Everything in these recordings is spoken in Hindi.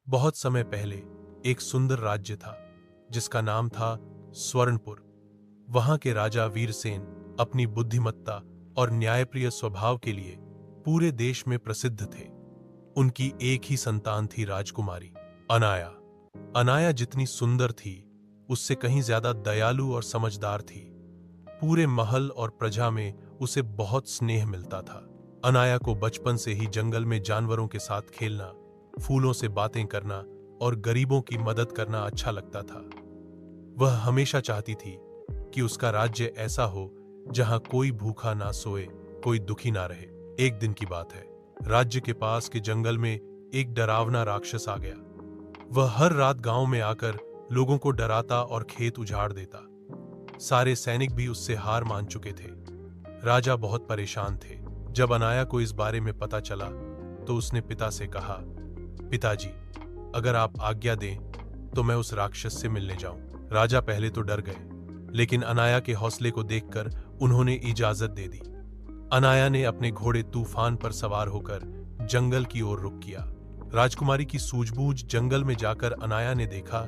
बहुत समय पहले एक सुंदर राज्य था जिसका नाम था स्वर्णपुर। वहां के राजा वीरसेन अपनी बुद्धिमत्ता और न्यायप्रिय स्वभाव के लिए पूरे देश में प्रसिद्ध थे। उनकी एक ही संतान थी, राजकुमारी अनाया। अनाया जितनी सुंदर थी उससे कहीं ज्यादा दयालु और समझदार थी। पूरे महल और प्रजा में उसे बहुत स्नेह मिलता था। अनाया को बचपन से ही जंगल में जानवरों के साथ खेलना, फूलों से बातें करना और गरीबों की मदद करना अच्छा लगता था। वह हमेशा चाहती थी कि उसका राज्य ऐसा हो जहां कोई भूखा ना सोए, कोई दुखी ना रहे। एक दिन की बात है, राज्य के पास के जंगल में एक डरावना राक्षस आ गया। वह हर रात गांव में आकर लोगों को डराता और खेत उजाड़ देता। सारे सैनिक भी उससे हार मान चुके थे। राजा बहुत परेशान थे। जब अनाया को इस बारे में पता चला तो उसने पिता से कहा, पिताजी, अगर आप आज्ञा दें तो मैं उस राक्षस से मिलने जाऊं। राजा पहले तो डर गए, लेकिन अनाया के हौसले को देखकर उन्होंने इजाजत दे दी। अनाया ने अपने घोड़े तूफान पर सवार होकर जंगल की ओर रुख किया। राजकुमारी की सूझबूझ जंगल में जाकर अनाया ने देखा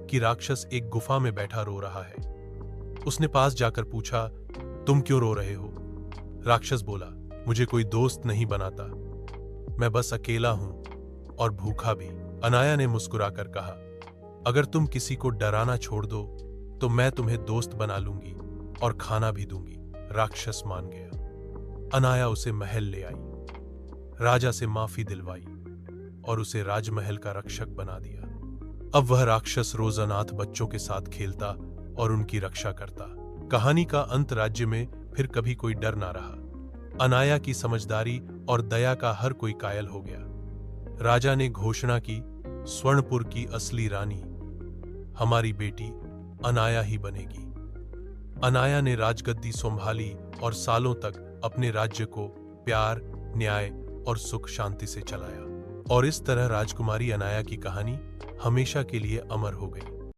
कि राक्षस एक गुफा में बैठा रो रहा है। उसने पास जाकर पूछा, तुम क्यों रो रहे हो? राक्षस बोला, मुझे कोई दोस्त नहीं बनाता, मैं बस अकेला हूं और भूखा भी। अनाया ने मुस्कुराकर कहा, अगर तुम किसी को डराना छोड़ दो तो मैं तुम्हें दोस्त बना लूंगी और खाना भी दूंगी। राक्षस मान गया। अनाया उसे महल ले आई, राजा से माफी दिलवाई और उसे राजमहल का रक्षक बना दिया। अब वह राक्षस रोज अनाथ बच्चों के साथ खेलता और उनकी रक्षा करता। कहानी का अंत, राज्य में फिर कभी कोई डर ना रहा। अनाया की समझदारी और दया का हर कोई कायल हो गया। राजा ने घोषणा की, स्वर्णपुर की असली रानी हमारी बेटी अनाया ही बनेगी। अनाया ने राजगद्दी संभाली और सालों तक अपने राज्य को प्यार, न्याय और सुख शांति से चलाया। और इस तरह राजकुमारी अनाया की कहानी हमेशा के लिए अमर हो गई।